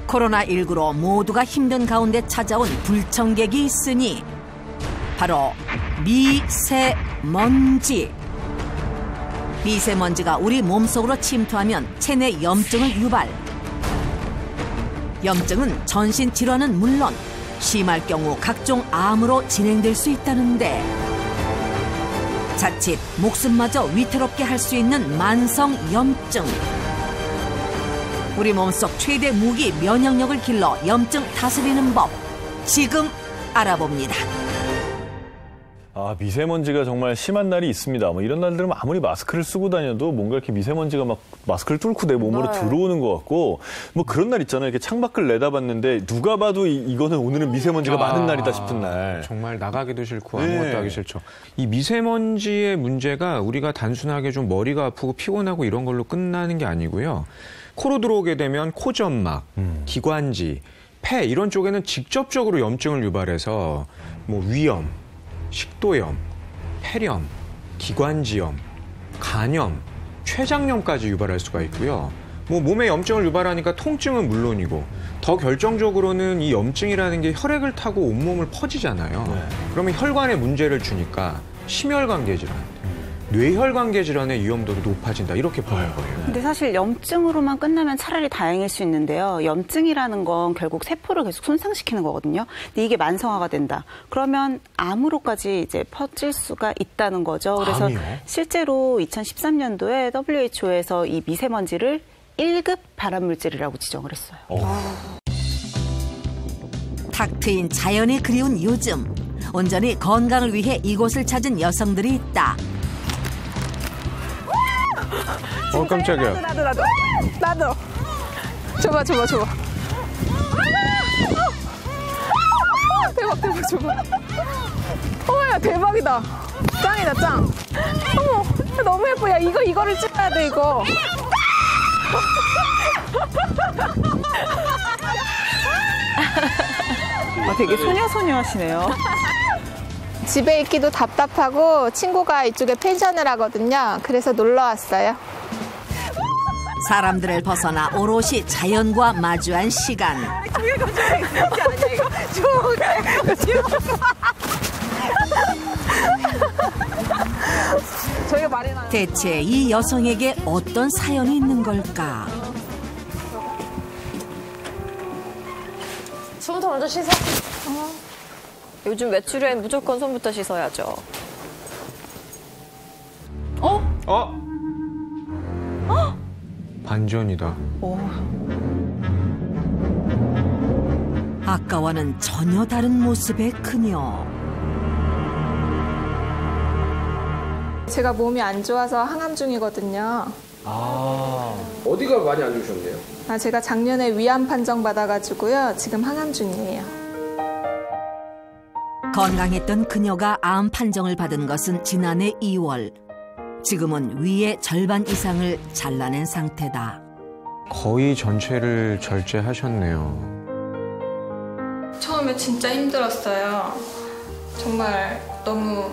코로나19로 모두가 힘든 가운데 찾아온 불청객이 있으니 바로 미세먼지. 미세먼지가 우리 몸속으로 침투하면 체내 염증을 유발. 염증은 전신 질환은 물론 심할 경우 각종 암으로 진행될 수 있다는데 자칫 목숨마저 위태롭게 할 수 있는 만성 염증. 우리 몸속 최대 무기 면역력을 길러 염증 다스리는 법 지금 알아봅니다. 미세먼지가 정말 심한 날이 있습니다. 이런 날들은 아무리 마스크를 쓰고 다녀도 뭔가 이렇게 미세먼지가 막 마스크를 뚫고 내 몸으로 들어오는 것 같고 그런 날 있잖아요. 이렇게 창밖을 내다봤는데 누가 봐도 이거는 오늘은 미세먼지가 많은 날이다 싶은 날. 정말 나가기도 싫고 아무것도 하기 싫죠. 이 미세먼지의 문제가 우리가 단순하게 좀 머리가 아프고 피곤하고 이런 걸로 끝나는 게 아니고요. 코로 들어오게 되면 코점막, 기관지, 폐 이런 쪽에는 직접적으로 염증을 유발해서 위염, 식도염, 폐렴, 기관지염, 간염, 췌장염까지 유발할 수가 있고요. 몸에 염증을 유발하니까 통증은 물론이고 더 결정적으로는 이 염증이라는 게 혈액을 타고 온몸을 퍼지잖아요. 그러면 혈관에 문제를 주니까 심혈관계 질환, 뇌혈관계 질환의 위험도도 높아진다 이렇게 보는 거예요. 근데 사실 염증으로만 끝나면 차라리 다행일 수 있는데요. 염증이라는 건 결국 세포를 계속 손상시키는 거거든요. 근데 이게 만성화가 된다. 그러면 암으로까지 이제 퍼질 수가 있다는 거죠. 그래서 암이요? 실제로 2013년도에 WHO에서 이 미세먼지를 1급 발암물질이라고 지정을 했어요. 탁 트인 자연이 그리운 요즘 온전히 건강을 위해 이곳을 찾은 여성들이 있다. 깜짝이야. 나도. 줘봐. 대박, 줘봐. 야, 대박이다. 짱이다, 짱. 어머, 너무 예뻐. 야, 이거를 찍어야 돼, 이거. 되게 소녀소녀 하시네요. 집에 있기도 답답하고 친구가 이쪽에 펜션을 하거든요. 그래서 놀러 왔어요. 사람들을 벗어나 오롯이 자연과 마주한 시간. 대체 이 여성에게 어떤 사연이 있는 걸까? 손부터 먼저 씻어. 요즘 외출엔 무조건 손부터 씻어야죠. 반전이다. 아까와는 전혀 다른 모습의 그녀. 제가 몸이 안 좋아서 항암 중이거든요. 어디가 많이 안 좋으셨네요? 제가 작년에 위암 판정 받아가지고요. 지금 항암 중이에요. 건강했던 그녀가 암 판정을 받은 것은 지난해 2월. 지금은 위의 절반 이상을 잘라낸 상태다. 거의 전체를 절제하셨네요. 처음에 진짜 힘들었어요. 정말 너무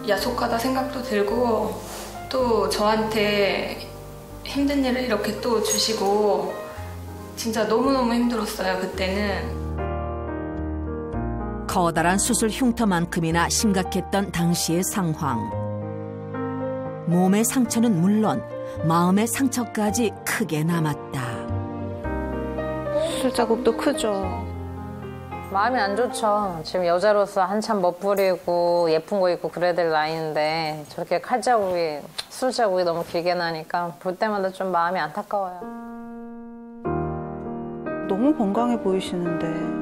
야속하다 생각도 들고 또 저한테 힘든 일을 이렇게 또 주시고 진짜 너무너무 힘들었어요, 그때는. 커다란 수술 흉터만큼이나 심각했던 당시의 상황. 몸의 상처는 물론 마음의 상처까지 크게 남았다. 수술 자국도 크죠. 마음이 안 좋죠. 지금 여자로서 한참 멋부리고 예쁜 거 입고 그래야 될 나이인데 저렇게 칼자국이, 술자국이 너무 길게 나니까 볼 때마다 좀 마음이 안타까워요. 너무 건강해 보이시는데.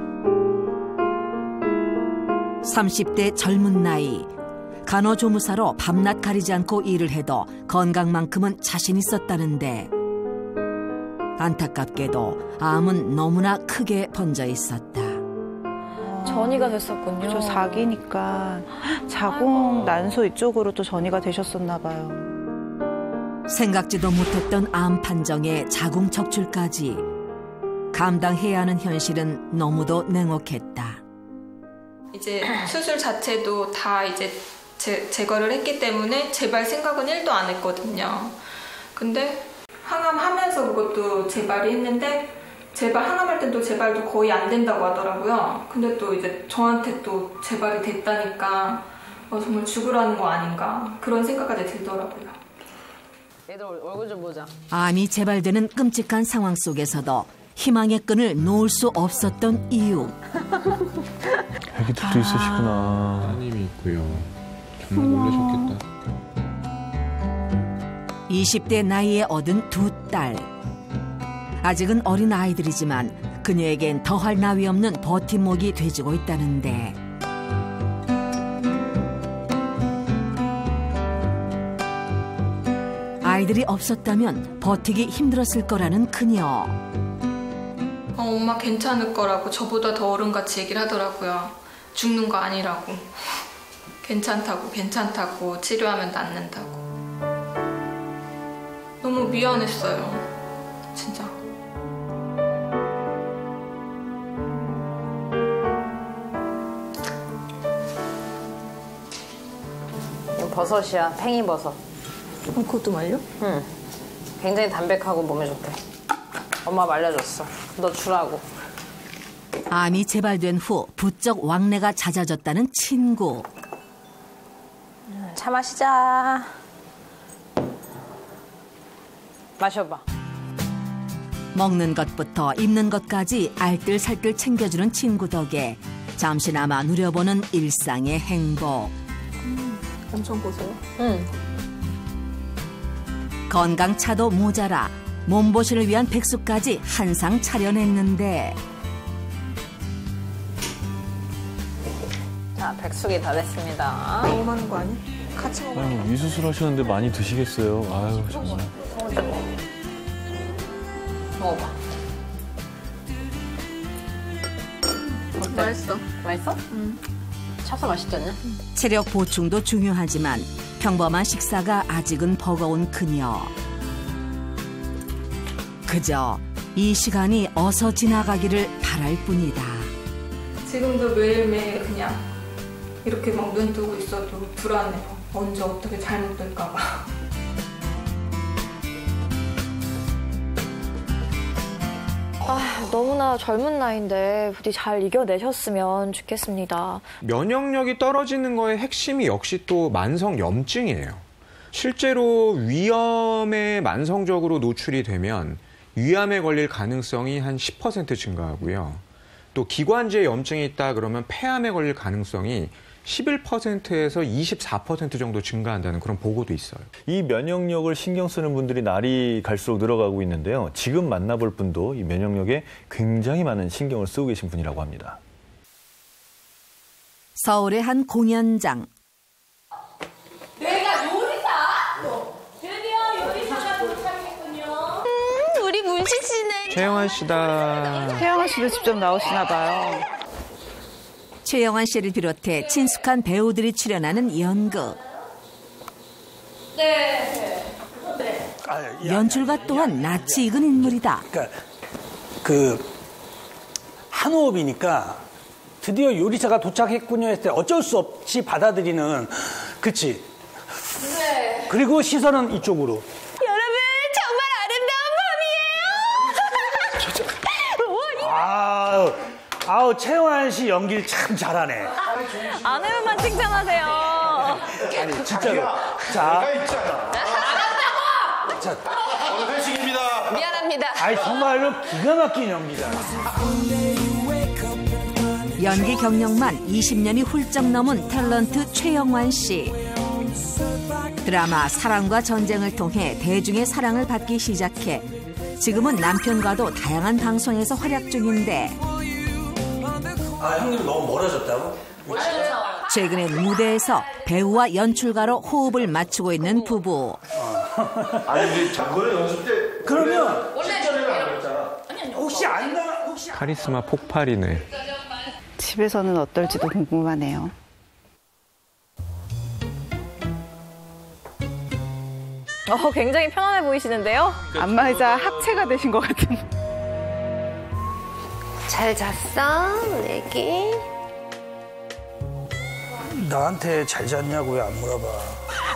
30대 젊은 나이. 간호조무사로 밤낮 가리지 않고 일을 해도 건강만큼은 자신 있었다는데 안타깝게도 암은 너무나 크게 번져 있었다. 전이가 됐었군요. 저 4기니까 자궁, 난소 이쪽으로 또 전이가 되셨었나 봐요. 생각지도 못했던 암 판정에 자궁 척출까지. 감당해야 하는 현실은 너무도 냉혹했다. 이제 수술 자체도 다 이제 제거를 했기 때문에 재발 생각은 1도 안 했거든요. 근데 항암하면서 그것도 재발이 했는데 항암할 땐 또 재발도 거의 안 된다고 하더라고요. 근데 또 이제 저한테 또 재발이 됐다니까 정말 죽으라는 거 아닌가 그런 생각까지 들더라고요. 얘들 얼굴 좀 보자. 암이 재발되는 끔찍한 상황 속에서도 희망의 끈을 놓을 수 없었던 이유. 애기들도 있으시구나. 따님이 있고요. 정말 놀라셨겠다. 20대 나이에 얻은 2딸. 아직은 어린 아이들이지만 그녀에겐 더할 나위 없는 버팀목이 돼주고 있다는데. 아이들이 없었다면 버티기 힘들었을 거라는 그녀. 엄마 괜찮을 거라고 저보다 더 어른같이 얘기를 하더라고요. 죽는 거 아니라고. 괜찮다고 치료하면 낫는다고. 너무 미안했어요. 진짜. 이거 버섯이야. 팽이버섯. 그것도 말려? 응. 굉장히 담백하고 몸에 좋대. 엄마 말려줬어. 너 주라고. 암이 재발된 후 부쩍 왕래가 잦아졌다는 친구. 차 마시자. 마셔봐. 먹는 것부터 입는 것까지 알뜰살뜰 챙겨주는 친구 덕에 잠시나마 누려보는 일상의 행복. 엄청 고소해. 응. 건강차도 모자라 몸보신을 위한 백수까지 한 상 차려냈는데. 자, 백숙이 다 됐습니다. 너무 많은 거 아니야? 같이 먹어. 아니, 위수술 하시는데 많이 드시겠어요. 아유, 정말. 먹어봐. 맛있어. 맛있어? 응. 차서 맛있지 않냐? 체력 보충도 중요하지만 평범한 식사가 아직은 버거운 그녀. 그저 이 시간이 어서 지나가기를 바랄 뿐이다. 지금도 매일매일 그냥 이렇게 막 눈 뜨고 있어도 불안해요. 언제 어떻게 잘못될까 봐. 너무나 젊은 나이인데 부디 잘 이겨내셨으면 좋겠습니다. 면역력이 떨어지는 거의 핵심이 역시 또 만성 염증이에요. 실제로 위염에 만성적으로 노출이 되면 위암에 걸릴 가능성이 한 10% 증가하고요. 또 기관지에 염증이 있다 그러면 폐암에 걸릴 가능성이 11%에서 24% 정도 증가한다는 그런 보고도 있어요. 이 면역력을 신경 쓰는 분들이 날이 갈수록 늘어가고 있는데요. 지금 만나볼 분도 이 면역력에 굉장히 많은 신경을 쓰고 계신 분이라고 합니다. 서울의 한 공연장. 내가 요리사? 드디어 요리사가 도착했군요. 우리 문식 씨는 최영환 씨다. 태영아 씨도 직접 나오시나 봐요. 최영환 씨를 비롯해 친숙한 배우들이 출연하는 연극. 네. 연출가 또한 낯이 익은 인물이다. 그러니까 한호흡이니까 드디어 요리사가 도착했군요 했을 때 어쩔 수 없이 받아들이는, 그치? 네. 그리고 시선은 이쪽으로. 여러분 정말 아름다운 밤이에요. 아우, 최영환 씨 연기를 참 잘하네. 아내분만 칭찬하세요. 아니, 진짜로. 자. 나갔다고! 자. 오늘 회식입니다. 미안합니다. 아니, 정말로 기가 막힌 연기잖아. 연기 경력만 20년이 훌쩍 넘은 탤런트 최영환 씨. 드라마 사랑과 전쟁을 통해 대중의 사랑을 받기 시작해 지금은 남편과도 다양한 방송에서 활약 중인데, 형님 너무 멀어졌다고? 최근엔 무대에서 배우와 연출가로 호흡을 맞추고 있는 부부. 아니 근데 작년에 연습 때 그러면 실전에는 안 그랬잖아. 혹시 안 나? 카리스마 폭발이네. 집에서는 어떨지도 궁금하네요. 굉장히 편안해 보이시는데요? 안마의자 합체가 되신 것 같은. 잘 잤어, 우리 애기? 나한테 잘 잤냐고 왜 안 물어봐?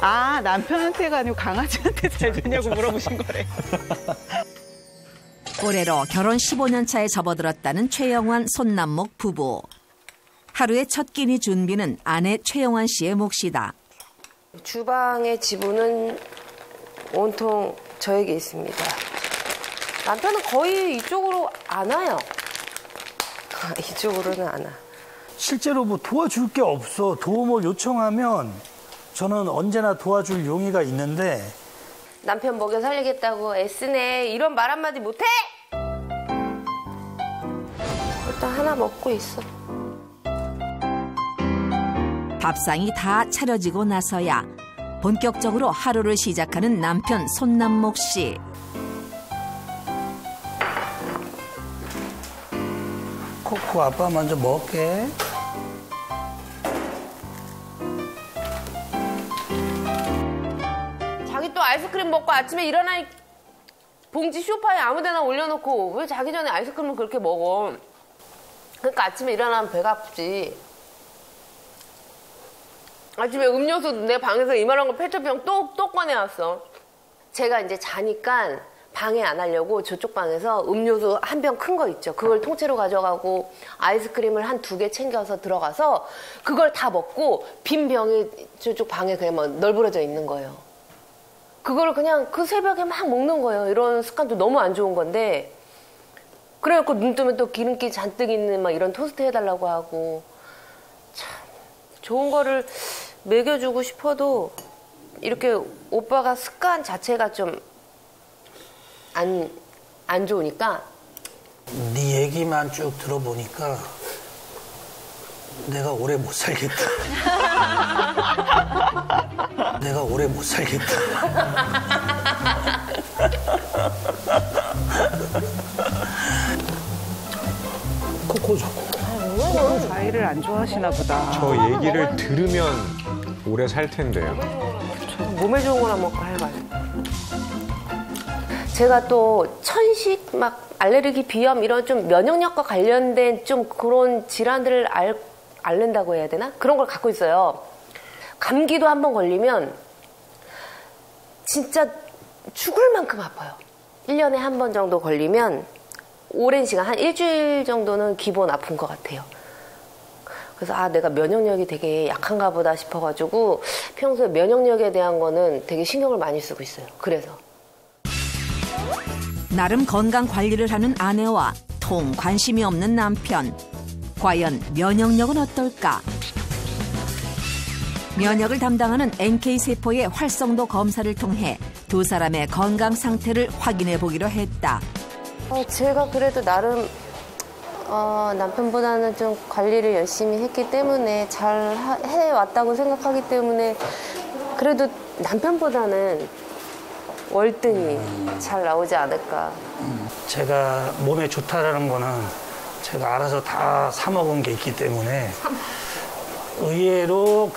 아, 남편한테가 아니고 강아지한테 잘 잤냐고 물어보신 거래. 올해로 결혼 15년 차에 접어들었다는 최영환 손남목 부부. 하루의 첫 끼니 준비는 아내 최영환 씨의 몫이다. 주방의 지분은 온통 저에게 있습니다. 남편은 거의 이쪽으로 안 와요. 이쪽으로는 안 와. 실제로 뭐 도와줄 게 없어. 도움을 요청하면 저는 언제나 도와줄 용의가 있는데 남편 먹여 살리겠다고 애쓰네 이런 말 한마디 못해? 일단 하나 먹고 있어. 밥상이 다 차려지고 나서야 본격적으로 하루를 시작하는 남편 손남목 씨. 코코 아빠 먼저 먹을게. 자기 또 아이스크림 먹고 아침에 일어나 봉지 소파에 아무데나 올려놓고 왜 자기 전에 아이스크림을 그렇게 먹어? 그러니까 아침에 일어나면 배가 아프지. 아침에 음료수 내 방에서 이만한 거 페트병 또 꺼내왔어. 제가 이제 자니까 방해 안 하려고 저쪽 방에서 음료수 한 병 큰 거 있죠. 그걸 통째로 가져가고 아이스크림을 한 2개 챙겨서 들어가서 그걸 다 먹고 빈 병이 저쪽 방에 그냥 막 널브러져 있는 거예요. 그거를 그냥 그 새벽에 막 먹는 거예요. 이런 습관도 너무 안 좋은 건데 그래갖고 눈 뜨면 또 기름기 잔뜩 있는 막 이런 토스트 해달라고 하고 참 좋은 거를 먹여주고 싶어도 이렇게 오빠가 습관 자체가 좀 안 좋으니까. 네 얘기만 쭉 들어보니까 내가 오래 못 살겠다. 내가 오래 못 살겠다. 코코 줘. 과일을 안 좋아하시나 보다. 저 얘기를 들으면 오래 살 텐데요. 몸에 좋은 거나 먹고 해봐요. 제가 또 천식, 막 알레르기, 비염 이런 좀 면역력과 관련된 좀 그런 질환들을 앓는다고 해야 되나? 그런 걸 갖고 있어요. 감기도 한번 걸리면 진짜 죽을 만큼 아파요. 1년에 한 번 정도 걸리면 오랜 시간, 한 일주일 정도는 기본 아픈 것 같아요. 그래서 아, 내가 면역력이 되게 약한가 보다 싶어가지고 평소에 면역력에 대한 거는 되게 신경을 많이 쓰고 있어요. 그래서. 나름 건강 관리를 하는 아내와 통 관심이 없는 남편. 과연 면역력은 어떨까? 면역을 담당하는 NK세포의 활성도 검사를 통해 두 사람의 건강 상태를 확인해 보기로 했다. 제가 그래도 나름 남편보다는 좀 관리를 열심히 했기 때문에 잘 해왔다고 생각하기 때문에 그래도 남편보다는 월등히 잘 나오지 않을까. 제가 몸에 좋다라는 거는 제가 알아서 다 사 먹은 게 있기 때문에 의외로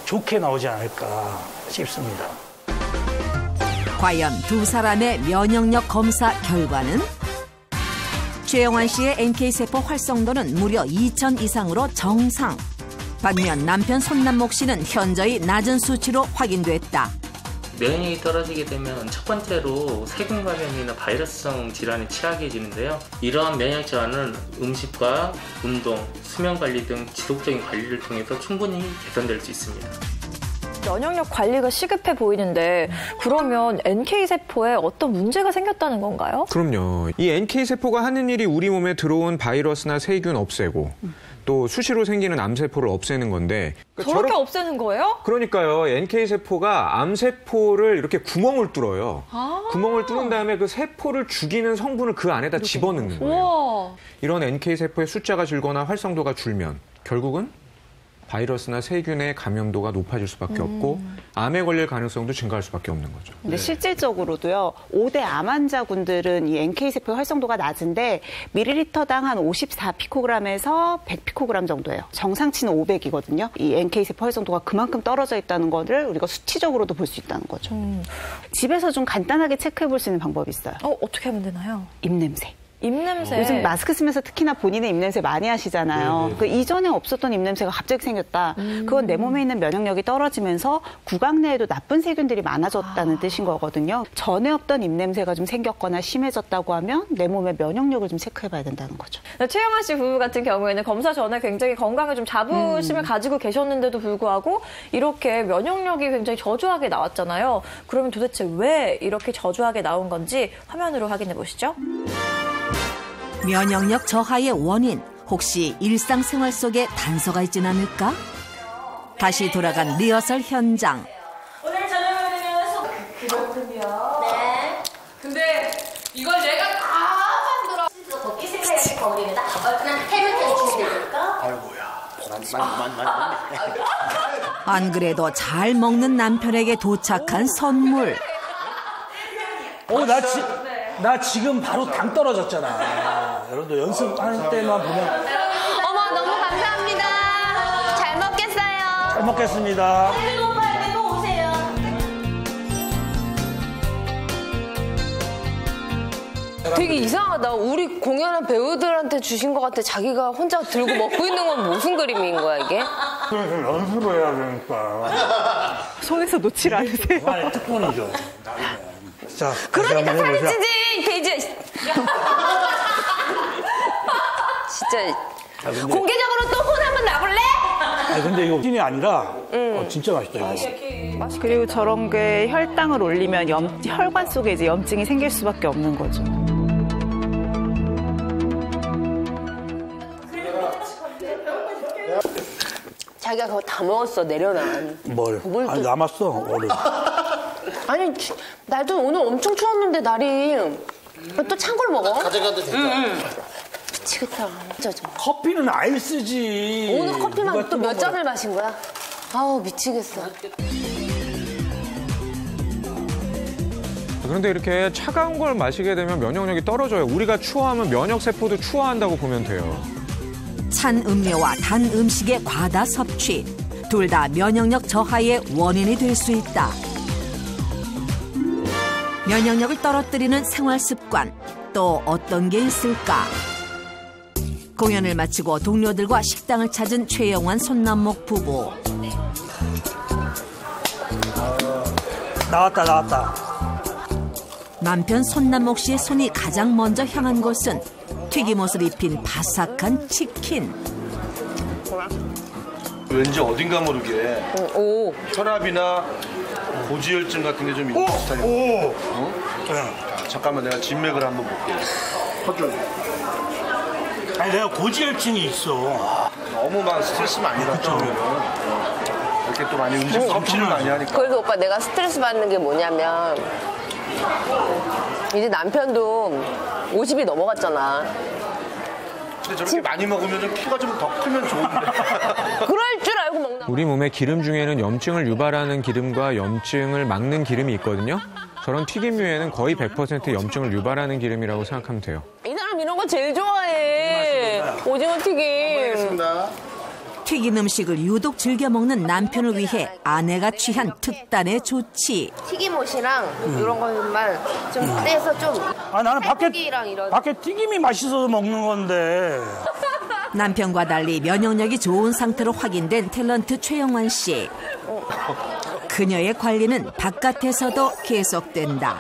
좋게 나오지 않을까 싶습니다. 과연 두 사람의 면역력 검사 결과는? 최영환 씨의 NK세포 활성도는 무려 2,000 이상으로 정상. 반면 남편 손남목 씨는 현저히 낮은 수치로 확인됐다. 면역력이 떨어지게 되면 첫 번째로 세균 감염이나 바이러스성 질환에 취약해지는데요. 이러한 면역 저하는 음식과 운동, 수면 관리 등 지속적인 관리를 통해서 충분히 개선될 수 있습니다. 면역력 관리가 시급해 보이는데 그러면 NK세포에 어떤 문제가 생겼다는 건가요? 그럼요. 이 NK세포가 하는 일이 우리 몸에 들어온 바이러스나 세균 없애고 또 수시로 생기는 암세포를 없애는 건데 저렇게 없애는 거예요? 그러니까요. NK세포가 암세포를 이렇게 구멍을 뚫어요. 구멍을 뚫은 다음에 그 세포를 죽이는 성분을 그 안에다 집어넣는 거예요. 우와. 이런 NK세포의 숫자가 줄거나 활성도가 줄면 결국은 바이러스나 세균의 감염도가 높아질 수밖에 없고 암에 걸릴 가능성도 증가할 수밖에 없는 거죠. 근데 실질적으로도요. 5대 암 환자분들은 이 NK세포 활성도가 낮은데 밀리리터당 한 54피코그램에서 100피코그램 정도예요. 정상치는 500이거든요. 이 NK세포 활성도가 그만큼 떨어져 있다는 거를 우리가 수치적으로도 볼 수 있다는 거죠. 집에서 좀 간단하게 체크해 볼 수 있는 방법이 있어요. 어떻게 하면 되나요? 입냄새. 입냄새. 요즘 마스크 쓰면서 특히나 본인의 입냄새 많이 하시잖아요. 그 이전에 없었던 입냄새가 갑자기 생겼다. 그건 내 몸에 있는 면역력이 떨어지면서 구강 내에도 나쁜 세균들이 많아졌다는 뜻인 거거든요. 전에 없던 입냄새가 좀 생겼거나 심해졌다고 하면 내 몸의 면역력을 좀 체크해봐야 된다는 거죠. 최영환 씨 부부 같은 경우에는 검사 전에 굉장히 건강에 좀 자부심을 가지고 계셨는데도 불구하고 이렇게 면역력이 굉장히 저조하게 나왔잖아요. 그러면 도대체 왜 이렇게 저조하게 나온 건지 화면으로 확인해 보시죠. 면역력 저하의 원인, 혹시 일상생활 속에 단서가 있진 않을까? 다시 돌아간 리허설 현장. 오늘 저녁에는 그렇군요. 네. 근데 이걸 내가 다 만들어. 걷기 색깔이 거기에다 그냥 헬멧까지 주면 되니까. 아이고야. 안 그래도 잘 먹는 남편에게 도착한 선물. 나 지금 바로 당 떨어졌잖아. 여러분들 연습하는 때만 보면. 어머, 너무 감사합니다. 잘 먹겠어요. 잘 먹겠습니다. 또 오세요. 되게 이상하다. 우리 공연한 배우들한테 주신 것 같아. 자기가 혼자 들고 먹고 있는 건 무슨 그림인 거야, 이게? 그래서 연습을 해야 되니까. 손에서 놓질 않으세요? 특권이죠. 자, 그러니까 사진 찍지, 돼지. 진짜. 공개적으로 또 혼 한번 나볼래? 근데 이거 찐이 아니라 진짜 맛있다, 이거. 그리고 저런 게 혈당을 올리면 혈관 속에 이제 염증이 생길 수밖에 없는 거죠. 자기가 그거 다 먹었어, 내려놔. 뭘? 아니, 남았어, 얼음. 아니, 날도 오늘 엄청 추웠는데, 날이. 또 찬 걸 먹어? 가져가도 되죠? 미치겠다. 진짜. 커피는 아이스지. 오늘 커피만 또 몇 잔을 마신 거야? 아우, 미치겠어. 그런데 이렇게 차가운 걸 마시게 되면 면역력이 떨어져요. 우리가 추워하면 면역세포도 추워한다고 보면 돼요. 찬 음료와 단 음식의 과다 섭취, 둘 다 면역력 저하의 원인이 될 수 있다. 면역력을 떨어뜨리는 생활 습관, 또 어떤 게 있을까? 공연을 마치고 동료들과 식당을 찾은 최영환 손남목 부부. 나왔다. 남편 손남목 씨의 손이 가장 먼저 향한 곳은 튀김옷을 입힌 바삭한 치킨. 왠지 어딘가 모르게 혈압이나 고지혈증 같은 게 좀 있는 스타일이에요. 잠깐만 내가 진맥을 한번 볼게요. 아니, 내가 고지혈증이 있어. 너무 막 스트레스 많이 받다 보면 이렇게 또 많이 음식 섭취를 많이 하니까. 그래도 오빠 내가 스트레스 받는 게 뭐냐면 이제 남편도 50이 넘어갔잖아. 근데 저렇게 많이 먹으면 좀 키가 좀 더 크면 좋은데. 그럴 줄 알고 먹나? 우리 몸의 기름 중에는 염증을 유발하는 기름과 염증을 막는 기름이 있거든요. 저런 튀김류에는 거의 100% 염증을 유발하는 기름이라고 생각하면 돼요. 이 사람 이런 거 제일 좋아해. 오징어 튀김. 튀긴 음식을 유독 즐겨 먹는 남편을 위해 아내가 취한 특단의 조치. 튀김옷이랑 이런 것만 좀 떼서 좀. 나는 이런. 밖에 튀김이 맛있어서 먹는 건데. 남편과 달리 면역력이 좋은 상태로 확인된 탤런트 최영환 씨. 그녀의 관리는 바깥에서도 계속된다.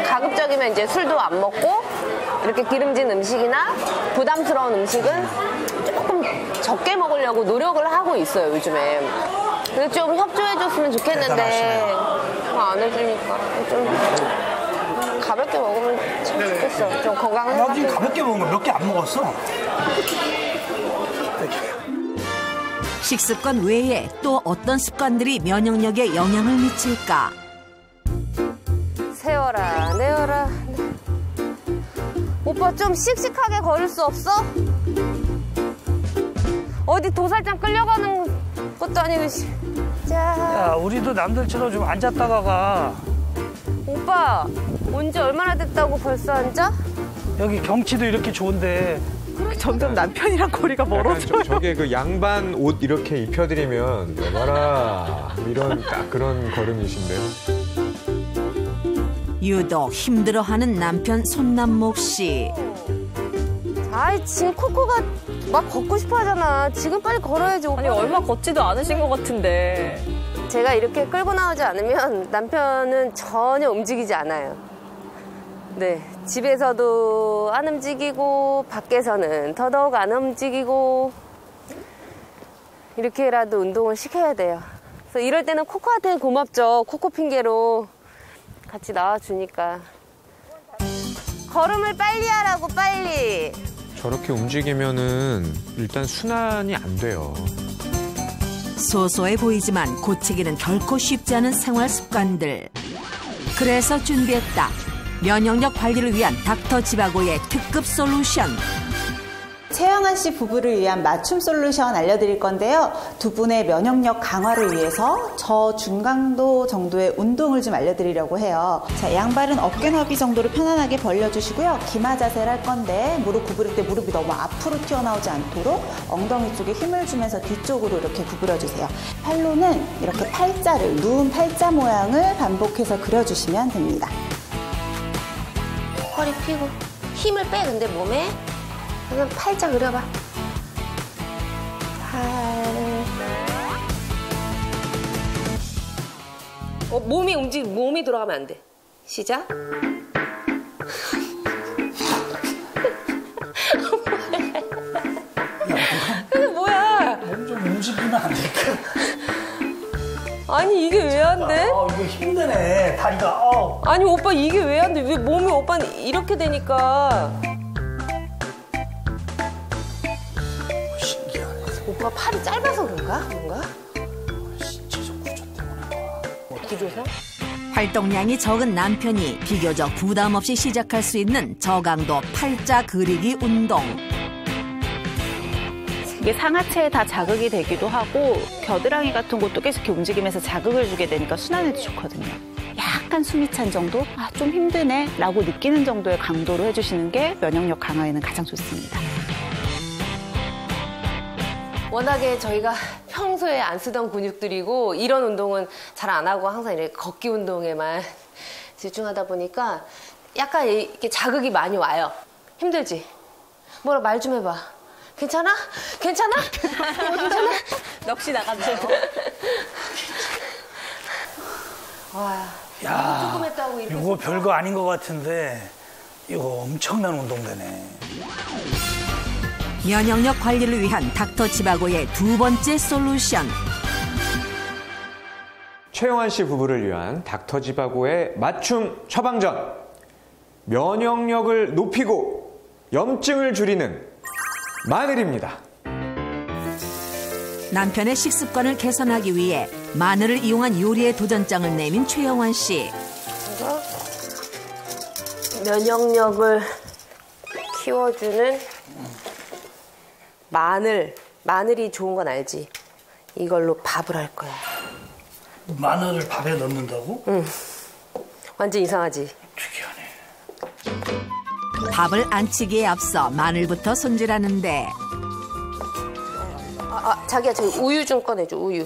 가급적이면 이제 술도 안 먹고 이렇게 기름진 음식이나 부담스러운 음식은 조금 적게 먹으려고 노력을 하고 있어요, 요즘에. 근데 좀 협조해줬으면 좋겠는데 안 해주니까 좀 가볍게 먹으면 참 좋겠어. 좀 건강을 나 지금 가볍게 먹은 거 몇 개 안 먹었어. 식습관 외에 또 어떤 습관들이 면역력에 영향을 미칠까? 세워라, 내어라. 오빠 좀 씩씩하게 걸을 수 없어? 어디 도살장 끌려가는 것도 아니고. 자. 야, 우리도 남들처럼 좀 앉았다가 가. 오빠, 온지 얼마나 됐다고 벌써 앉아? 여기 경치도 이렇게 좋은데. 점점 남편이랑 거리가 멀어져요. 저게 그 양반 옷 이렇게 입혀드리면 여봐라 이런 딱 그런 걸음이신데요. 유독 힘들어하는 남편 손남목 씨. 아이, 지금 코코가 막 걷고 싶어 하잖아. 지금 빨리 걸어야지. 아니, 얼마 걷지도 않으신 것 같은데. 제가 이렇게 끌고 나오지 않으면 남편은 전혀 움직이지 않아요. 네, 집에서도 안 움직이고 밖에서는 더더욱 안 움직이고 이렇게라도 운동을 시켜야 돼요. 그래서 이럴 때는 코코한테는 고맙죠. 코코 핑계로 같이 나와주니까. 걸음을 빨리 하라고, 빨리. 저렇게 움직이면은 일단 순환이 안 돼요. 소소해 보이지만 고치기는 결코 쉽지 않은 생활 습관들. 그래서 준비했다. 면역력 관리를 위한 닥터 지바고의 특급 솔루션. 최영한 씨 부부를 위한 맞춤 솔루션 알려드릴 건데요. 두 분의 면역력 강화를 위해서 저중강도 정도의 운동을 좀 알려드리려고 해요. 자, 양발은 어깨 너비 정도로 편안하게 벌려주시고요. 기마 자세를 할 건데 무릎 구부릴 때 무릎이 너무 앞으로 튀어나오지 않도록 엉덩이 쪽에 힘을 주면서 뒤쪽으로 이렇게 구부려주세요. 팔로는 이렇게 팔자를, 누운 팔자 모양을 반복해서 그려주시면 됩니다. 허리 펴고 힘을 빼. 근데 몸에 그냥 팔자 그려봐. 몸이 몸이 돌아가면 안 돼. 시작. 그게 뭐야? 몸 좀 움직이면 안 될까? 아니, 이게 왜 안 돼? 이거 힘드네, 다리가. 아니, 오빠 이게 왜 안 돼? 왜 몸이 오빠는 이렇게 되니까. 신기하네. 오빠가 팔이 짧아서 그런가? 뭔가? 신체적 구조 때문에. 기조상? 활동량이 적은 남편이 비교적 부담 없이 시작할 수 있는 저강도 팔자 그리기 운동. 이게 상하체에 다 자극이 되기도 하고 겨드랑이 같은 곳도 계속 이렇게 움직이면서 자극을 주게 되니까 순환에도 좋거든요. 약간 숨이 찬 정도? 아, 좀 힘드네 라고 느끼는 정도의 강도로 해주시는 게 면역력 강화에는 가장 좋습니다. 워낙에 저희가 평소에 안 쓰던 근육들이고 이런 운동은 잘 안 하고 항상 이렇게 걷기 운동에만 집중하다 보니까 약간 이렇게 자극이 많이 와요. 힘들지? 뭐라 말 좀 해봐. 괜찮아? 괜찮아? 괜찮아? 넋이 나갔네요. 와, 야, 조금 했다고 이렇게 이거 별거 아닌 것 같은데 이거 엄청난 운동되네. 면역력 관리를 위한 닥터 지바고의 두 번째 솔루션. 최영한 씨 부부를 위한 닥터 지바고의 맞춤 처방전. 면역력을 높이고 염증을 줄이는 마늘입니다. 남편의 식습관을 개선하기 위해 마늘을 이용한 요리에 도전장을 내민 최영환 씨. 면역력을 키워주는 마늘이 좋은 건 알지? 이걸로 밥을 할 거야. 마늘을 밥에 넣는다고? 응. 완전 이상하지? 특이하네. 밥을 안 치기에 앞서 마늘부터 손질하는데. 자기야, 저 우유 좀 꺼내줘, 우유.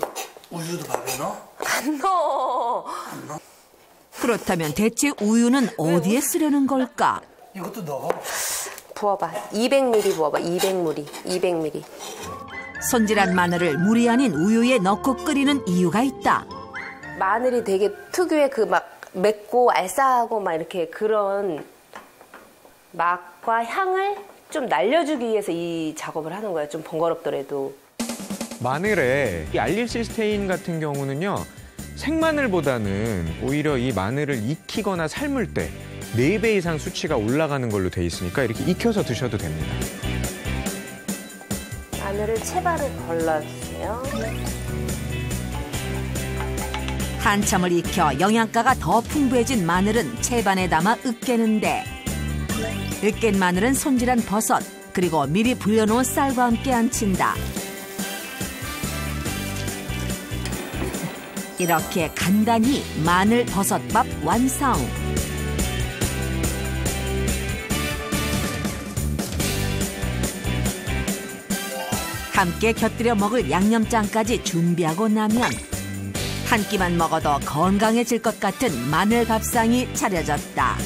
우유도 밥에 넣어? 안 넣어. 그렇다면 대체 우유는 어디에 쓰려는 걸까? 이것도 넣어. 부어봐. 200ml 부어봐. 200ml. 손질한 마늘을 물이 아닌 우유에 넣고 끓이는 이유가 있다. 마늘이 되게 특유의 그 막 맵고 알싸하고 막 이렇게 그런 맛과 향을 좀 날려주기 위해서 이 작업을 하는 거야. 좀 번거롭더라도. 마늘에 이 알릴시스테인 같은 경우는요, 생마늘보다는 오히려 이 마늘을 익히거나 삶을 때 4배 이상 수치가 올라가는 걸로 돼 있으니까 이렇게 익혀서 드셔도 됩니다. 마늘을 채반을 걸러주세요. 한참을 익혀 영양가가 더 풍부해진 마늘은 채반에 담아 으깨는데, 으깬 마늘은 손질한 버섯 그리고 미리 불려놓은 쌀과 함께 안친다. 이렇게 간단히 마늘 버섯밥 완성. 함께 곁들여 먹을 양념장까지 준비하고 나면 한 끼만 먹어도 건강해질 것 같은 마늘 밥상이 차려졌다.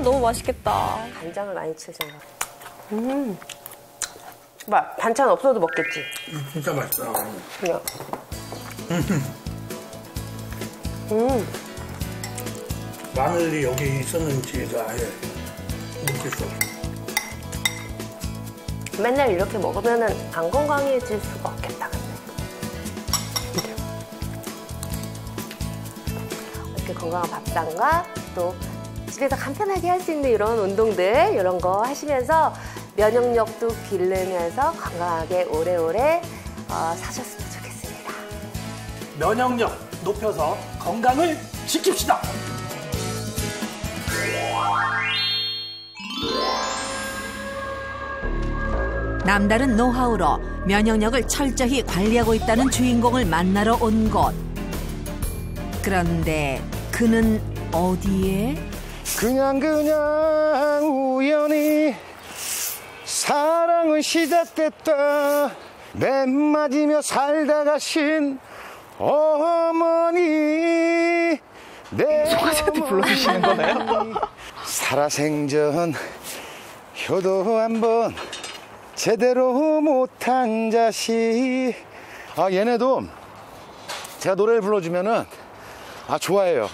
너무 맛있겠다. 간장을 많이 치잖아. 반찬 없어도 먹겠지? 진짜 맛있어. 그냥. 마늘이 여기 있었는지가 아예 모르겠어. 맨날 이렇게 먹으면 안 건강해질 수가 없겠다. 근데. 이렇게 건강한 밥상과 또 집에서 간편하게 할 수 있는 이런 운동들 이런 거 하시면서 면역력도 기르면서 건강하게 오래오래 사셨으면 좋겠습니다. 면역력 높여서 건강을 지킵시다. 남다른 노하우로 면역력을 철저히 관리하고 있다는 주인공을 만나러 온 곳. 그런데 그는 어디에? 그냥 우연히 사랑은 시작됐다. 매 맞으며 살다 가신 어머니. 송아지한테 불러주시는 거네요? 살아생전 효도 한번 제대로 못한 자식. 얘네도 제가 노래를 불러주면은 좋아해요.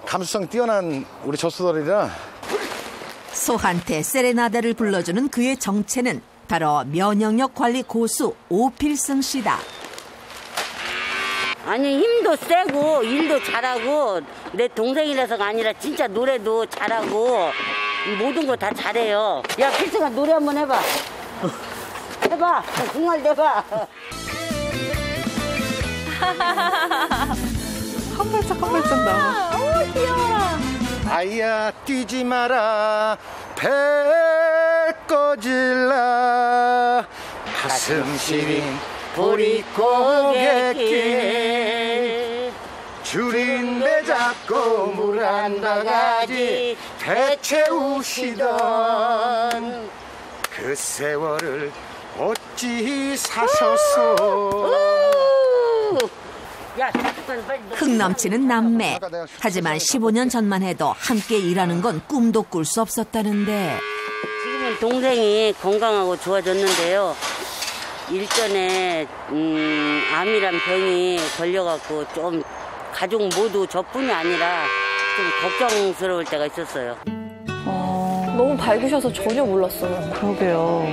감수성 뛰어난 우리 젖소들이라. 소한테 세레나데를 불러주는 그의 정체는 바로 면역력 관리 고수 오필승 씨다. 아니 힘도 세고 일도 잘하고 내 동생이라서가 아니라 진짜 노래도 잘하고 모든 거 다 잘해요. 야 필승아 노래 한번 해봐. 해봐. 정말 해봐. 한 발짝 한 발짝 나와. 귀여워라. 아이야 뛰지 마라 배 꺼질라 가슴 시린 보릿고갯길 줄인데 잡고 물 한 바가지 되채우시던 그 세월을 어찌 사셨소. 흥 넘치는 남매. 하지만 15년 전만 해도 함께 일하는 건 꿈도 꿀 수 없었다는데. 지금은 동생이 건강하고 좋아졌는데요. 일전에 암이란 병이 걸려갖고 좀 가족 모두 저뿐이 아니라 좀 걱정스러울 때가 있었어요. 너무 밝으셔서 전혀 몰랐어요. 그러게요.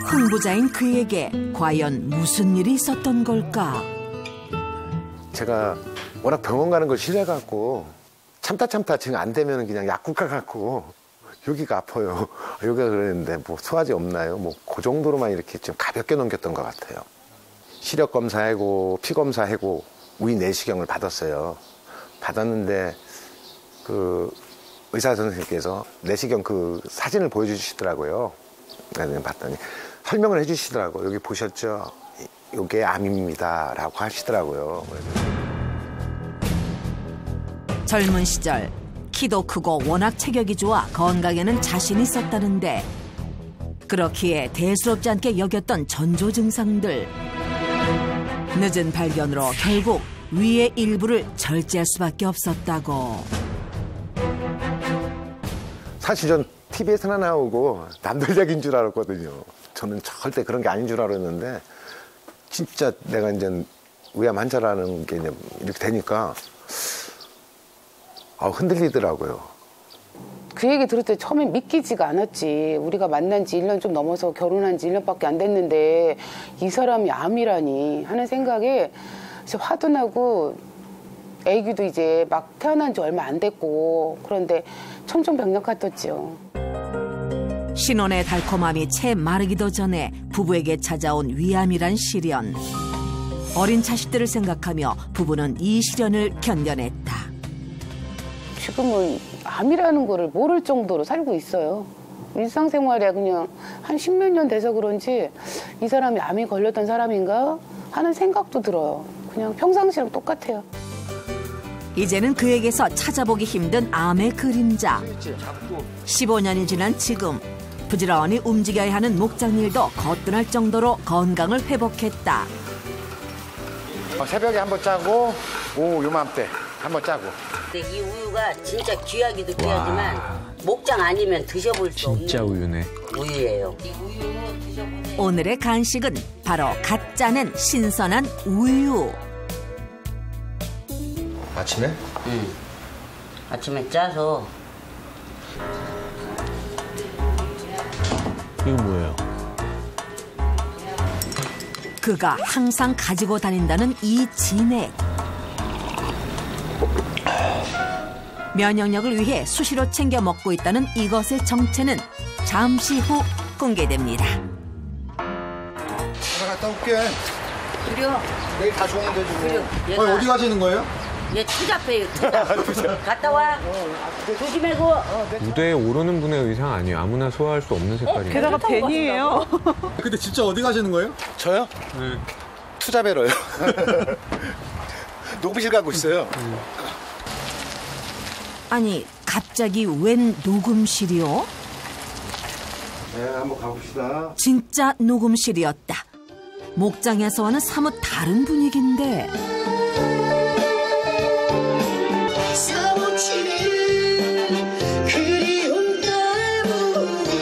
흥부자인 그에게 과연 무슨 일이 있었던 걸까? 제가 워낙 병원 가는 걸 싫어해갖고 참다 지금 안 되면 그냥 약국 가갖고 여기가 아파요. 여기가 그랬는데 뭐 소화제 없나요? 뭐 그 정도로만 이렇게 좀 가볍게 넘겼던 것 같아요. 시력 검사하고 피 검사하고 위 내시경을 받았어요. 받았는데 그 의사 선생님께서 내시경 그 사진을 보여주시더라고요. 나중에 봤더니 설명을 해주시더라고요. 여기 보셨죠? 이게 암입니다. 라고 하시더라고요. 젊은 시절 키도 크고 워낙 체격이 좋아 건강에는 자신이 있었다는데 그렇기에 대수롭지 않게 여겼던 전조 증상들. 늦은 발견으로 결국 위의 일부를 절제할 수밖에 없었다고. 사실 전 TV에서나 나오고 남들 얘기인 줄 알았거든요. 저는 절대 그런 게 아닌 줄 알았는데 진짜 내가 이제 위암 환자라는 게 이제 이렇게 되니까 흔들리더라고요. 그 얘기 들을 때 처음엔 믿기지가 않았지. 우리가 만난 지 1년 좀 넘어서 결혼한 지 1년밖에 안 됐는데 이 사람이 암이라니 하는 생각에 화도 나고 애기도 이제 막 태어난 지 얼마 안 됐고 그런데 천정백력 같았죠. 신혼의 달콤함이 채 마르기도 전에 부부에게 찾아온 위암이란 시련. 어린 자식들을 생각하며 부부는 이 시련을 견뎌냈다. 지금은 암이라는 거를 모를 정도로 살고 있어요. 일상생활에 그냥 한 10몇 년 돼서 그런지 이 사람이 암이 걸렸던 사람인가 하는 생각도 들어요. 그냥 평상시랑 똑같아요. 이제는 그에게서 찾아보기 힘든 암의 그림자. 15년이 지난 지금 부지런히 움직여야 하는 목장일도 거뜬할 정도로 건강을 회복했다. 새벽에 한번 짜고 오후 요맘때 한번 짜고. 근데 이 우유가 진짜 귀하기도 귀하지만 목장 아니면 드셔볼 수 없는 진짜 우유네. 우유예요. 이 우유 드셔보세요. 오늘의 간식은 바로 갓 짜낸 신선한 우유. 아침에? 응. 아침에 짜서. 이건 뭐예요? 그가 항상 가지고 다닌다는 이 진액. 면역력을 위해 수시로 챙겨 먹고 있다는 이것의 정체는 잠시 후 공개됩니다. 내가 갔다 올게. 그래요. 내일 다시 오면 되지 뭐. 얘가- 어디 가시는 거예요? 얘 투잡해요, 투잡. 갔다 와. 조심해고. 무대에 오르는 분의 의상 아니에요. 아무나 소화할 수 없는 색깔이에요. 게다가 벤이에요. 근데 진짜 어디 가시는 거예요? 저요? 네. 투잡해러요. 녹음실 가고 있어요. 아니, 갑자기 웬 녹음실이요? 네, 한번 가봅시다. 진짜 녹음실이었다. 목장에서와는 사뭇 다른 분위기인데. 그리움 때문에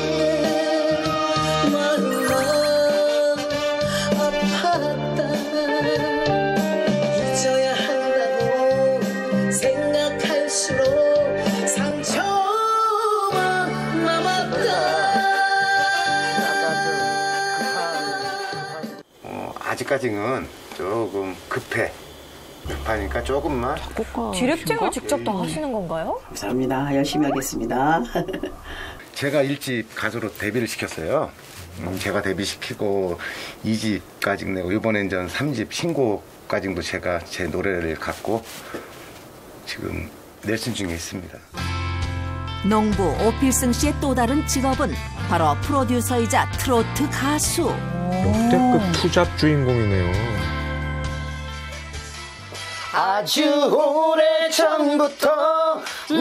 마음만 아팠다. 잊어야 한다고 생각할수록 상처만 남았다. 아직까지는 조금 급하니까 조금만. 디렉팅을 직접 다 하시는 건가요? 감사합니다. 열심히 하겠습니다. 제가 1집 가수로 데뷔를 시켰어요. 제가 데뷔시키고 2집까지 내고 이번엔 전 3집 신곡까지도 제가 제 노래를 갖고 지금 낼슨 중에 있습니다. 농부 오필승 씨의 또 다른 직업은 바로 프로듀서이자 트로트 가수. 역대급 투잡 주인공이네요. 아주 오래전부터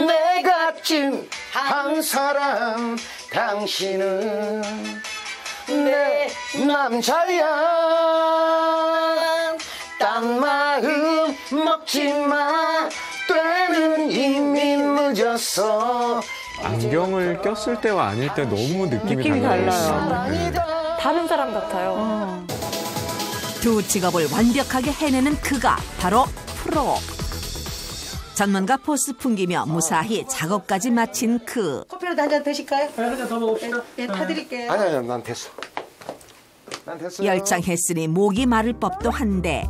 내가 찜한 사람 당신은 내 남자야. 딴 마음 먹지마. 때는 이미 늦었어. 안경을 꼈을 때와 아닐 때 너무 느낌이 달라요. 네. 다른 사람 같아요. 두 직업을 완벽하게 해내는 그가 바로 프로. 전문가 포스 풍기며 무사히 작업까지 마친 그. 커피라도 한 잔 드실까요? 한 잔 더 먹읍시다. 예, 타드릴게요. 아니, 난 됐어. 난 됐어. 열창했으니 목이 마를 법도 한데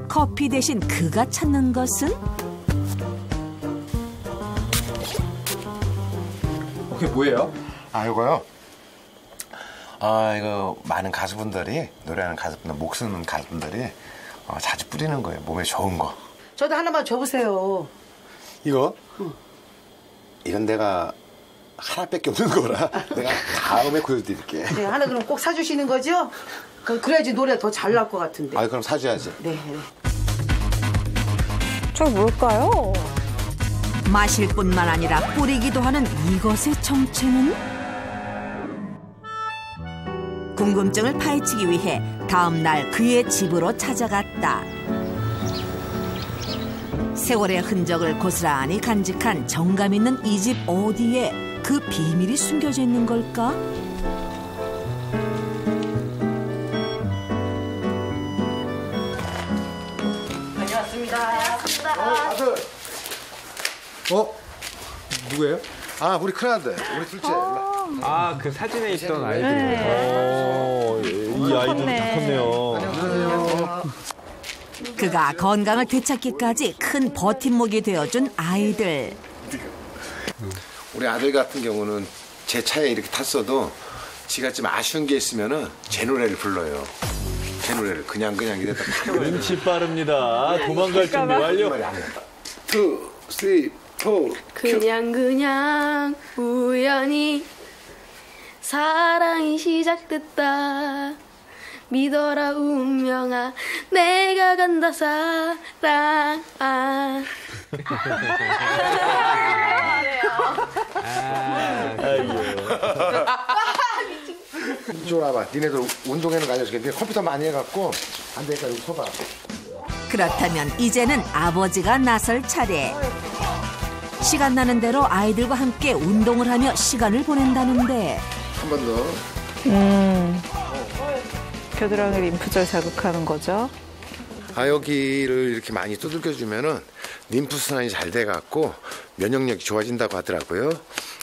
커피 대신 그가 찾는 것은? 그게 뭐예요? 이거요? 이거 많은 가수분들이, 노래하는 가수분들, 목 쓰는 가수분들이 자주 뿌리는 거예요. 몸에 좋은 거. 저도 하나만 줘보세요. 이거? 이건 내가 하나밖에 없는 거라 내가 다음에 구해드릴게. 네, 하나 그럼 꼭 사주시는 거죠? 그래야지 노래 더 잘 나올 것 같은데. 그럼 사줘야지. 네. 저게 뭘까요? 마실 뿐만 아니라 뿌리기도 하는 이것의 정체는? 궁금증을 파헤치기 위해 다음 날 그의 집으로 찾아갔다. 세월의 흔적을 고스란히 간직한 정감 있는 이 집 어디에 그 비밀이 숨겨져 있는 걸까? 다녀왔습니다. 아들. 누구예요? 우리 큰아들, 우리 둘째. 그 사진에 있던 아이들. 이 아이들도 컸네요. 그가 건강을 되찾기까지 큰 버팀목이 되어준 아이들. 우리 아들 같은 경우는 제 차에 이렇게 탔어도 지가 좀 아쉬운 게 있으면은 제 노래를 불러요. 제 노래를 그냥 이랬다. 눈치 빠릅니다. 도망갈 준비 완료. 2, 3, 4. 그냥 우연히 사랑이 시작됐다. 믿어라 운명아 내가 간다 사랑. 아이고. 이쪽으로 와봐. 니네들 운동회는 가져줄게. 컴퓨터 많이 해갖고 안 되니까 여기 서봐. 그렇다면 이제는 아버지가 나설 차례. 시간 나는 대로 아이들과 함께 운동을 하며 시간을 보낸다는데. 한 번 더. 겨드랑이 림프절 자극하는 거죠. 여기를 이렇게 많이 두들겨주면은 림프순환이 잘 돼갖고 면역력이 좋아진다고 하더라고요.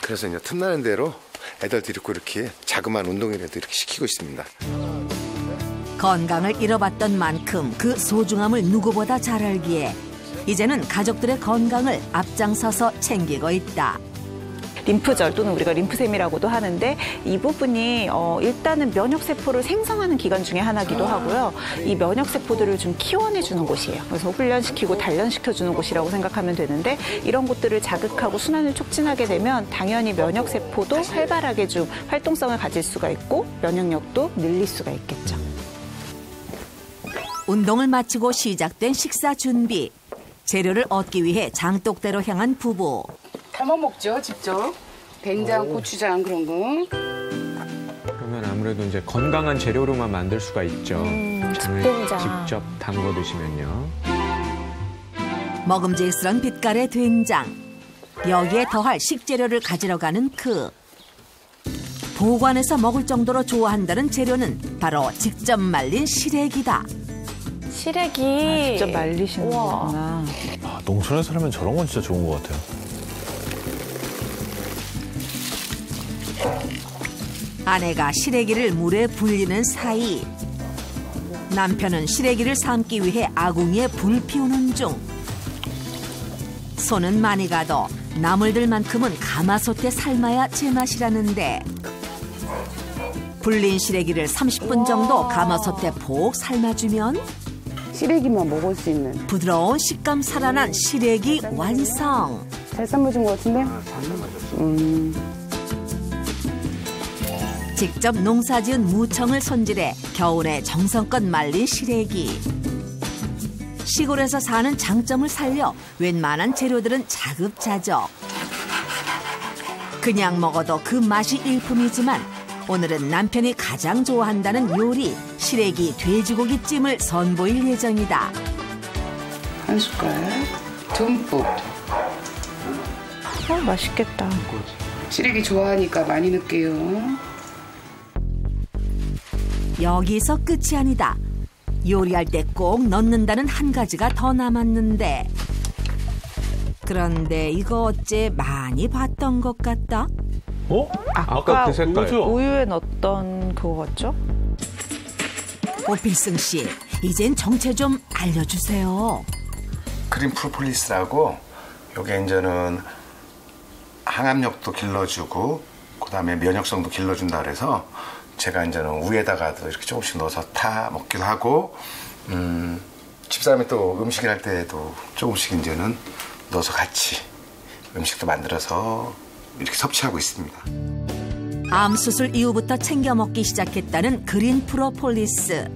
그래서 이제 틈나는 대로 애들 데리고 이렇게 자그마한 운동이라도 이렇게 시키고 있습니다. 건강을 잃어봤던 만큼 그 소중함을 누구보다 잘 알기에 이제는 가족들의 건강을 앞장서서 챙기고 있다. 림프절 또는 우리가 림프샘이라고도 하는데 이 부분이 일단은 면역세포를 생성하는 기관 중에 하나이기도 하고요. 이 면역세포들을 좀 키워내주는 곳이에요. 그래서 훈련시키고 단련시켜주는 곳이라고 생각하면 되는데 이런 곳들을 자극하고 순환을 촉진하게 되면 당연히 면역세포도 활발하게 좀 활동성을 가질 수가 있고 면역력도 늘릴 수가 있겠죠. 운동을 마치고 시작된 식사 준비. 재료를 얻기 위해 장독대로 향한 부부. 담아 먹죠, 직접. 된장, 고추장 그런 거. 그러면 아무래도 이제 건강한 재료로만 만들 수가 있죠. 집된장. 직접 담궈 드시면요. 먹음직스런 빛깔의 된장. 여기에 더할 식재료를 가지러 가는 그. 보관해서 먹을 정도로 좋아한다는 재료는 바로 직접 말린 시래기다. 시래기. 직접 말리시는 거구나. 농촌에 살면 저런 건 진짜 좋은 것 같아요. 아내가 시래기를 물에 불리는 사이 남편은 시래기를 삶기 위해 아궁이에 불 피우는 중. 손은 많이 가도 나물들만큼은 가마솥에 삶아야 제맛이라는데 불린 시래기를 30분 정도 가마솥에 푹 삶아주면 시래기만 먹을 수 있는 부드러운 식감 살아난 시래기 완성. 잘 삶아준 것 같은데? 직접 농사지은 무청을 손질해 겨울에 정성껏 말린 시래기. 시골에서 사는 장점을 살려 웬만한 재료들은 자급자족. 그냥 먹어도 그 맛이 일품이지만 오늘은 남편이 가장 좋아한다는 요리 시래기 돼지고기찜을 선보일 예정이다. 한 숟갈 듬뿍. 맛있겠다. 시래기 좋아하니까 많이 넣을게요. 여기서 끝이 아니다. 요리할 때 꼭 넣는다는 한 가지가 더 남았는데 그런데 이거 어째 많이 봤던 것 같다? 아까 그 색깔. 우유에 넣었던 그거 같죠? 오필승 씨, 이젠 정체 좀 알려주세요. 그린 프로폴리스라고 요게 이제는 항암력도 길러주고 그다음에 면역성도 길러준다 그래서 제가 이제는 우유에다가도 이렇게 조금씩 넣어서 타 먹기도 하고 집사람이 또 음식을 할 때도 조금씩 이제는 넣어서 같이 음식도 만들어서 이렇게 섭취하고 있습니다. 암 수술 이후부터 챙겨 먹기 시작했다는 그린 프로폴리스.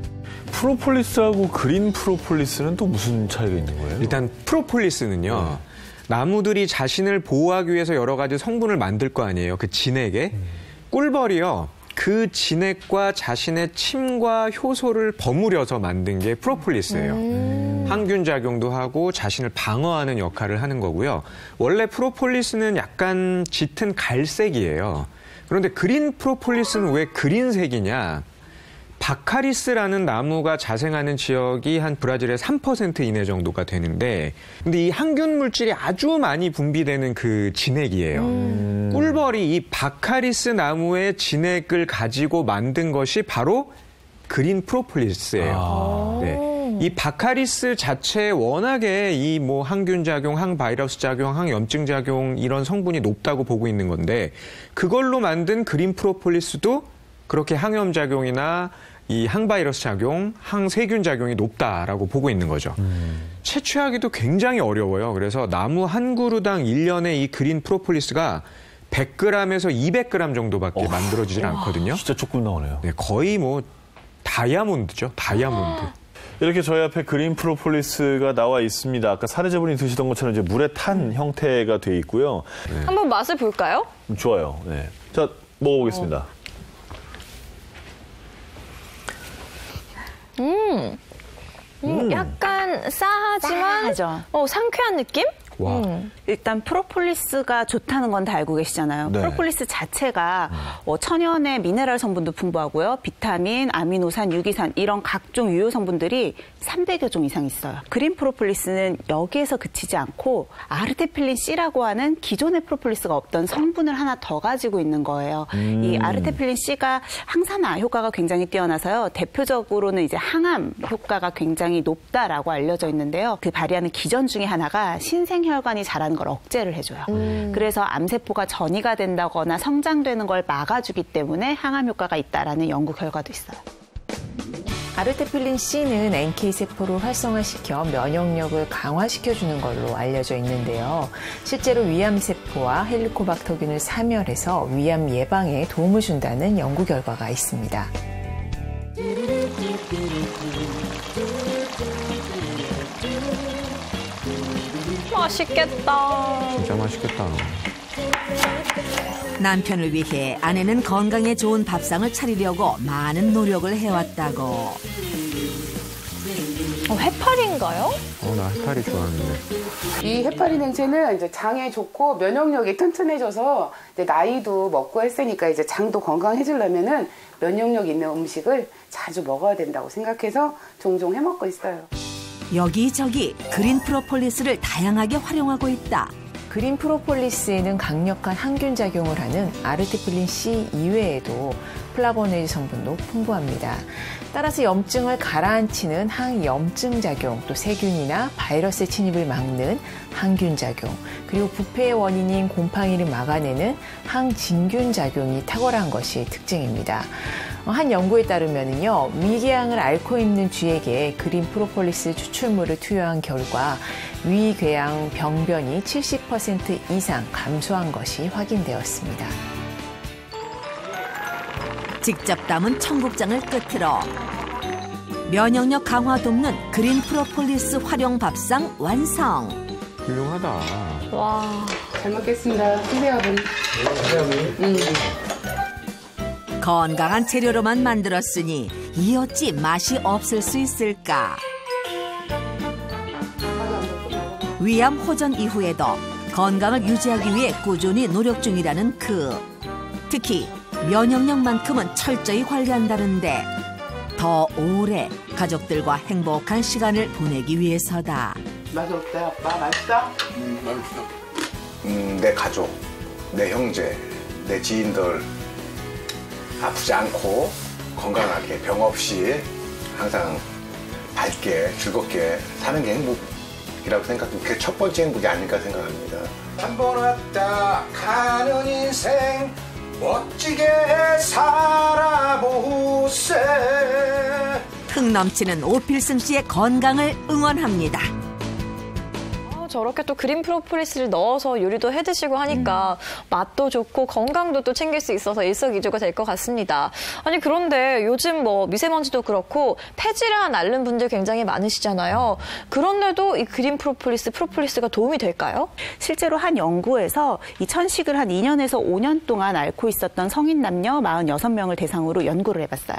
프로폴리스하고 그린 프로폴리스는 또 무슨 차이가 있는 거예요? 일단 프로폴리스는요. 나무들이 자신을 보호하기 위해서 여러 가지 성분을 만들 거 아니에요. 그 진액에. 꿀벌이요. 그 진액과 자신의 침과 효소를 버무려서 만든 게 프로폴리스예요. 항균 작용도 하고 자신을 방어하는 역할을 하는 거고요. 원래 프로폴리스는 약간 짙은 갈색이에요. 그런데 그린 프로폴리스는 왜 그린색이냐? 바카리스라는 나무가 자생하는 지역이 한 브라질의 3% 이내 정도가 되는데 근데 이 항균 물질이 아주 많이 분비되는 그 진액이에요. 꿀벌이 이 바카리스 나무의 진액을 가지고 만든 것이 바로 그린 프로폴리스예요. 네. 이 바카리스 자체에 워낙에 이 뭐 항균 작용, 항바이러스 작용, 항염증 작용 이런 성분이 높다고 보고 있는 건데 그걸로 만든 그린 프로폴리스도 그렇게 항염 작용이나 이 항바이러스 작용, 항세균 작용이 높다라고 보고 있는 거죠. 채취하기도 굉장히 어려워요. 그래서 나무 한 그루당 1년에 이 그린 프로폴리스가 100g에서 200g 정도밖에 만들어지질 않거든요. 진짜 조금 나오네요. 네, 거의 뭐 다이아몬드죠. 다이아몬드. 이렇게 저희 앞에 그린 프로폴리스가 나와 있습니다. 아까 사례자분이 드시던 것처럼 이제 물에 탄 형태가 돼 있고요. 네. 한번 맛을 볼까요? 좋아요. 네. 자, 먹어보겠습니다. 약간 싸하지만 상쾌한 느낌? 일단 프로폴리스가 좋다는 건 다 알고 계시잖아요. 네. 프로폴리스 자체가 천연의 미네랄 성분도 풍부하고요. 비타민, 아미노산, 유기산 이런 각종 유효 성분들이 300여 종 이상 있어요. 그린 프로폴리스는 여기에서 그치지 않고 아르테필린 C라고 하는 기존의 프로폴리스가 없던 성분을 하나 더 가지고 있는 거예요. 이 아르테필린 C가 항산화 효과가 굉장히 뛰어나서요. 대표적으로는 이제 항암 효과가 굉장히 높다라고 알려져 있는데요. 그 발휘하는 기전 중에 하나가 신생혈관이 자라는 걸 억제를 해줘요. 그래서 암세포가 전이가 된다거나 성장되는 걸 막아주기 때문에 항암 효과가 있다라는 연구 결과도 있어요. 아르테필린 C는 NK세포를 활성화시켜 면역력을 강화시켜주는 걸로 알려져 있는데요. 실제로 위암세포와 헬리코박터균을 사멸해서 위암 예방에 도움을 준다는 연구 결과가 있습니다. 맛있겠다. 진짜 맛있겠다. 남편을 위해 아내는 건강에 좋은 밥상을 차리려고 많은 노력을 해왔다고. 해파리인가요? 나 해파리 좋아하는데. 이 해파리 냉채는 이제 장에 좋고 면역력이 튼튼해져서 이제 나이도 먹고 했으니까 이제 장도 건강해지려면은 면역력 있는 음식을 자주 먹어야 된다고 생각해서 종종 해 먹고 있어요. 여기저기 그린 프로폴리스를 다양하게 활용하고 있다. 그린 프로폴리스에는 강력한 항균 작용을 하는 아르테필린 C 이외에도 플라보노이드 성분도 풍부합니다. 따라서 염증을 가라앉히는 항염증 작용, 또 세균이나 바이러스의 침입을 막는 항균 작용, 그리고 부패의 원인인 곰팡이를 막아내는 항진균 작용이 탁월한 것이 특징입니다. 한 연구에 따르면요, 위궤양을 앓고 있는 쥐에게 그린 프로폴리스 추출물을 투여한 결과 위궤양 병변이 70% 이상 감소한 것이 확인되었습니다. 직접 담은 청국장을 끝으로 면역력 강화 돕는 그린 프로폴리스 활용 밥상 완성. 훌륭하다. 와, 잘 먹겠습니다. 드세요, 아버님. 건강한 재료로만 만들었으니 이 어찌 맛이 없을 수 있을까? 위암 호전 이후에도 건강을 유지하기 위해 꾸준히 노력 중이라는 특히 면역력만큼은 철저히 관리한다는데 더 오래 가족들과 행복한 시간을 보내기 위해서다. 맛이 어때, 아빠? 맛있어? 맛있어. 내 가족, 내 형제, 내 지인들 아프지 않고 건강하게 병 없이 항상 밝게 즐겁게 사는 게 행복이라고 생각하고 그게 첫 번째 행복이 아닐까 생각합니다. 한 번 왔다 가는 인생 멋지게 살아보세. 흥 넘치는 오필승 씨의 건강을 응원합니다. 저렇게 또 그린 프로폴리스를 넣어서 요리도 해 드시고 하니까 맛도 좋고 건강도 또 챙길 수 있어서 일석이조가 될 것 같습니다. 아니 그런데 요즘 뭐 미세먼지도 그렇고 폐질환 앓는 분들 굉장히 많으시잖아요. 그런데도 이 그린 프로폴리스가 도움이 될까요? 실제로 한 연구에서 이 천식을 한 2년에서 5년 동안 앓고 있었던 성인 남녀 46명을 대상으로 연구를 해봤어요.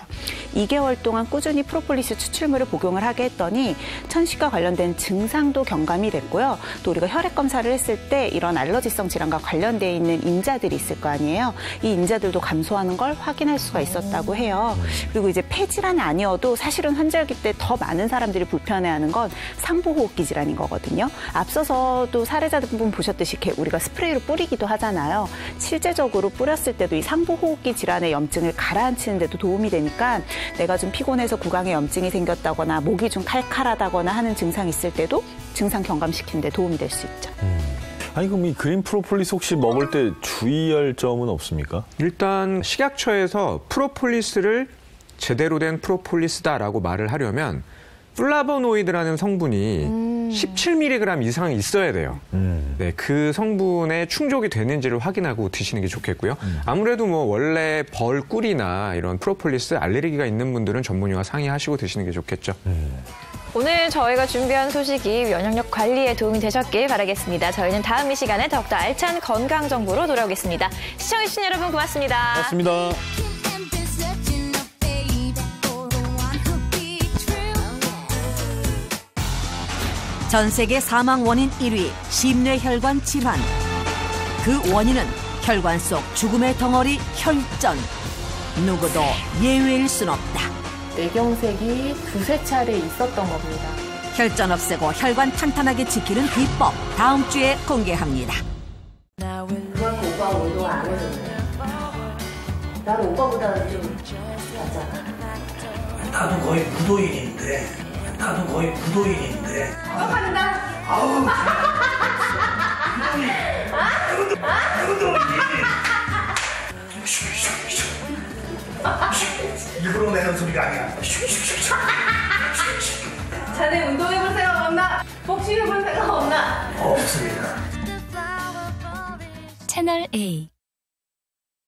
2개월 동안 꾸준히 프로폴리스 추출물을 복용을 하게 했더니 천식과 관련된 증상도 경감이 됐고요. 또 우리가 혈액 검사를 했을 때 이런 알러지성 질환과 관련되어 있는 인자들이 있을 거 아니에요. 이 인자들도 감소하는 걸 확인할 수가 있었다고 해요. 그리고 이제 폐질환이 아니어도 사실은 환절기 때 더 많은 사람들이 불편해하는 건 상부호흡기 질환인 거거든요. 앞서서도 사례자분 보셨듯이 이렇게 우리가 스프레이로 뿌리기도 하잖아요. 실제적으로 뿌렸을 때도 이 상부호흡기 질환의 염증을 가라앉히는 데도 도움이 되니까 내가 좀 피곤해서 구강에 염증이 생겼다거나 목이 좀 칼칼하다거나 하는 증상이 있을 때도 증상 경감시키는 데 도움이 될 수 있죠. 아니 그럼 이 그린 프로폴리스 혹시 먹을 때 주의할 점은 없습니까? 일단 식약처에서 프로폴리스를 제대로 된 프로폴리스다라고 말을 하려면 플라보노이드라는 성분이 17mg 이상 있어야 돼요. 네, 그 성분에 충족이 되는지를 확인하고 드시는 게 좋겠고요. 아무래도 뭐 원래 벌 꿀이나 이런 프로폴리스 알레르기가 있는 분들은 전문의와 상의하시고 드시는 게 좋겠죠. 오늘 저희가 준비한 소식이 면역력 관리에 도움이 되셨길 바라겠습니다. 저희는 다음 이 시간에 더욱더 알찬 건강 정보로 돌아오겠습니다. 시청해주신 여러분 고맙습니다. 고맙습니다. 전 세계 사망 원인 1위 심뇌혈관 질환. 그 원인은 혈관 속 죽음의 덩어리 혈전. 누구도 예외일 순 없다. 뇌경색이 두세 차례 있었던 겁니다. 혈전 없애고 혈관 탄탄하게 지키는 비법 다음 주에 공개합니다. 그만큼 오빠가 운동을 안 해줬네. 나는 오빠보다 좀 낫잖아. 나도 거의 무도인인데. 한다. 아우. 일부러 내는 소리가 아니야. 자네 운동해볼 생각 없나? 복싱해볼 생각 없나? 없습니다. 채널 A